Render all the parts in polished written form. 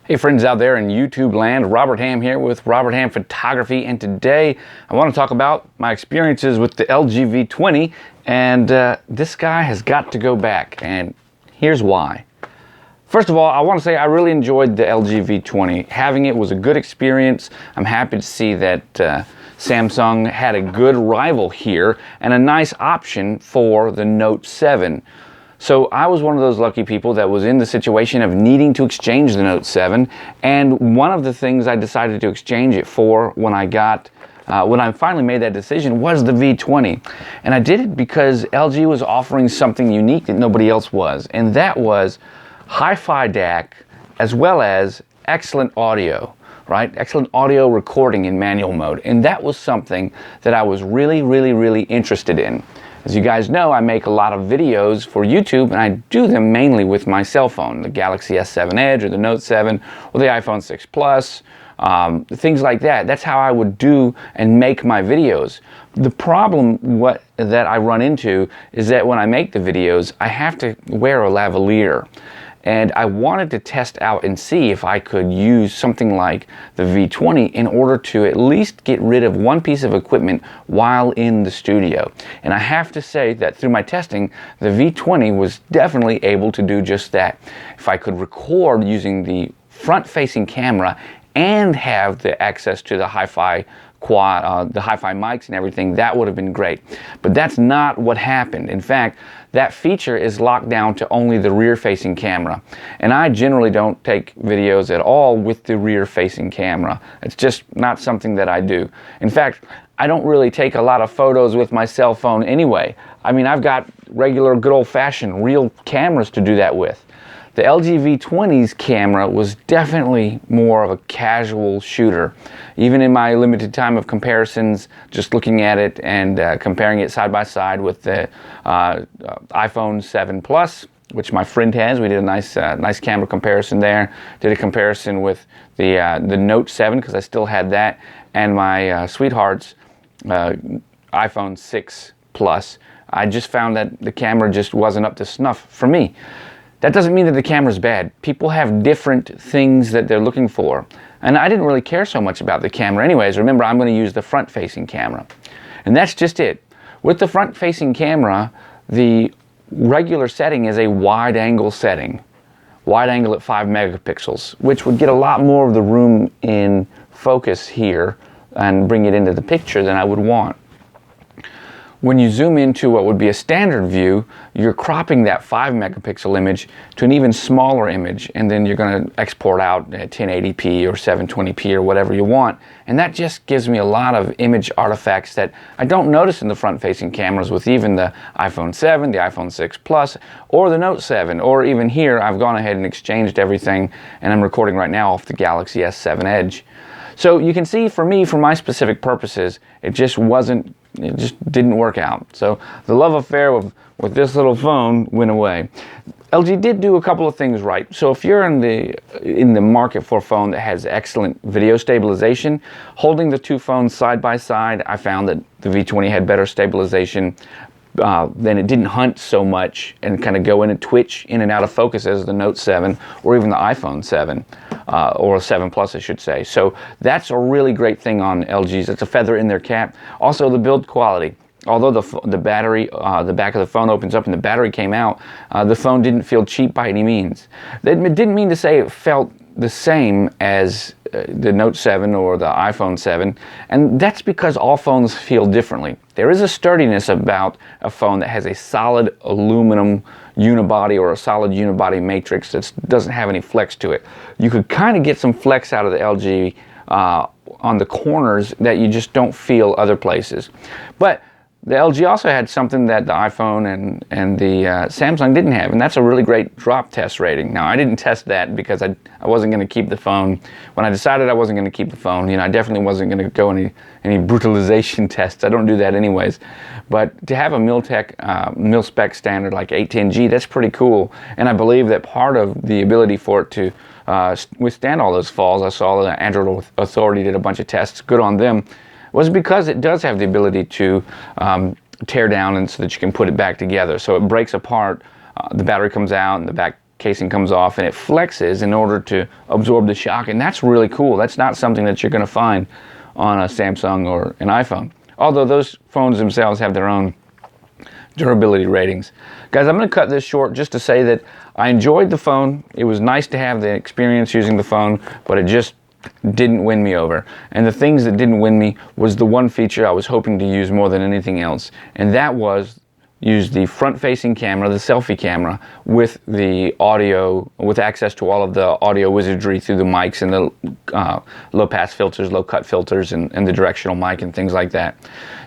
Hey friends out there in YouTube land, Robert Ham here with Robert Ham Photography, and today I want to talk about my experiences with the LG V20, and this guy has got to go back, and here's why. First of all, I want to say I really enjoyed the LG V20. Having it was a good experience. I'm happy to see that Samsung had a good rival here and a nice option for the Note 7. So I was one of those lucky people that was in the situation of needing to exchange the Note 7, and one of the things I decided to exchange it for when I finally made that decision was the V20. And I did it because LG was offering something unique that nobody else was, and that was HiFi DAC as well as excellent audio, right? Excellent audio recording in manual mode, and that was something that I was really interested in. As you guys know, I make a lot of videos for YouTube, and I do them mainly with my cell phone, the Galaxy S7 Edge or the Note 7 or the iPhone 6 Plus, things like that. That's how I would do and make my videos. The problem that I run into is that when I make the videos, I have to wear a lavalier. And I wanted to test out and see if I could use something like the V20 in order to at least get rid of one piece of equipment while in the studio. And I have to say that through my testing, the V20 was definitely able to do just that. If I could record using the front-facing camera and have the access to the HiFi the HiFi mics and everything, that would have been great. But that's not what happened. In fact, that feature is locked down to only the rear-facing camera. And I generally don't take videos at all with the rear-facing camera. It's just not something that I do. In fact, I don't really take a lot of photos with my cell phone anyway. I mean, I've got regular, good old-fashioned, real cameras to do that with. The LG V20's camera was definitely more of a casual shooter. Even in my limited time of comparisons, just looking at it and comparing it side by side with the iPhone 7 Plus, which my friend has. We did a nice camera comparison there. Did a comparison with the Note 7, because I still had that, and my sweetheart's iPhone 6 Plus. I just found that the camera just wasn't up to snuff for me. That doesn't mean that the camera's bad. People have different things that they're looking for. And I didn't really care so much about the camera anyways. Remember, I'm going to use the front-facing camera. And that's just it. With the front-facing camera, the regular setting is a wide-angle setting. Wide angle at 5 megapixels, which would get a lot more of the room in focus here and bring it into the picture than I would want. When you zoom into what would be a standard view, you're cropping that 5 megapixel image to an even smaller image, and then you're going to export out at 1080p or 720p or whatever you want. And that just gives me a lot of image artifacts that I don't notice in the front-facing cameras with even the iPhone 7, the iPhone 6 Plus, or the Note 7, or even here I've gone ahead and exchanged everything, and I'm recording right now off the Galaxy S7 Edge. So you can see, for me, for my specific purposes, it just didn't work out. So the love affair with this little phone went away. LG did do a couple of things right. So if you're in the market for a phone that has excellent video stabilization, holding the two phones side by side, I found that the V20 had better stabilization. Then it didn't hunt so much and kind of go in and twitch in and out of focus as the Note 7 or even the iPhone 7 or 7 Plus, I should say. So that's a really great thing on LG's. It's a feather in their cap. Also, the build quality. Although the battery, the back of the phone opens up and the battery came out, the phone didn't feel cheap by any means. It didn't mean to say it felt the same as the Note 7 or the iPhone 7, and that's because all phones feel differently. There is a sturdiness about a phone that has a solid aluminum unibody or a solid unibody matrix that doesn't have any flex to it. You could kind of get some flex out of the LG on the corners that you just don't feel other places. But the LG also had something that the iPhone and the Samsung didn't have, and that's a really great drop test rating. Now, I didn't test that because I wasn't going to keep the phone. When I decided I wasn't going to keep the phone, I definitely wasn't going to go any brutalization tests. I don't do that anyways. But to have a mil-spec standard like 810G, that's pretty cool. And I believe that part of the ability for it to withstand all those falls, I saw the Android Authority did a bunch of tests, good on them, was because it does have the ability to tear down and so that you can put it back together. So it breaks apart, the battery comes out and the back casing comes off and it flexes in order to absorb the shock, and that's really cool. That's not something that you're going to find on a Samsung or an iPhone, although those phones themselves have their own durability ratings. Guys, I'm going to cut this short just to say that I enjoyed the phone. It was nice to have the experience using the phone, but it just didn't win me over. And the things that didn't win me was the one feature I was hoping to use more than anything else, and that was use the front-facing camera, the selfie camera, with the audio, with access to all of the audio wizardry through the mics and the low-pass filters, low-cut filters, and the directional mic and things like that.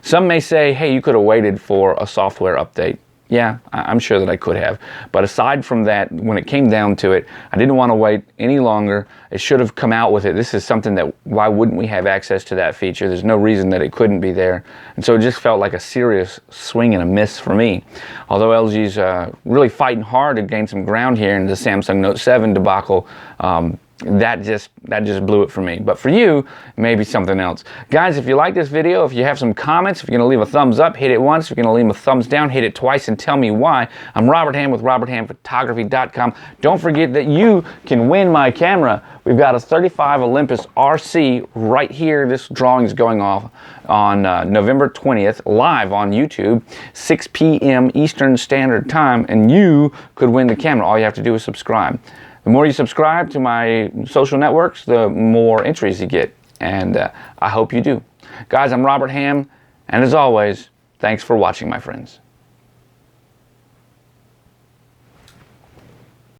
Some may say, hey, you could have waited for a software update. Yeah, I'm sure that I could have. But aside from that, when it came down to it, I didn't want to wait any longer. It should have come out with it. This is something that, why wouldn't we have access to that feature? There's no reason that it couldn't be there. And so it just felt like a serious swing and a miss for me. Although LG's really fighting hard to gain some ground here in the Samsung Note 7 debacle, that just blew it for me. But for you, maybe something else. Guys, if you like this video, if you have some comments, if you're going to leave a thumbs up, hit it once. If you're going to leave a thumbs down, hit it twice and tell me why. I'm Robert Ham with RobertHamPhotography.com. Don't forget that you can win my camera. We've got a 35 Olympus RC right here. This drawing is going off on November 20th, live on YouTube, 6 p.m. Eastern Standard Time, and you could win the camera. All you have to do is subscribe. The more you subscribe to my social networks, the more entries you get, and I hope you do. Guys, I'm Robert Ham, and as always, thanks for watching, my friends.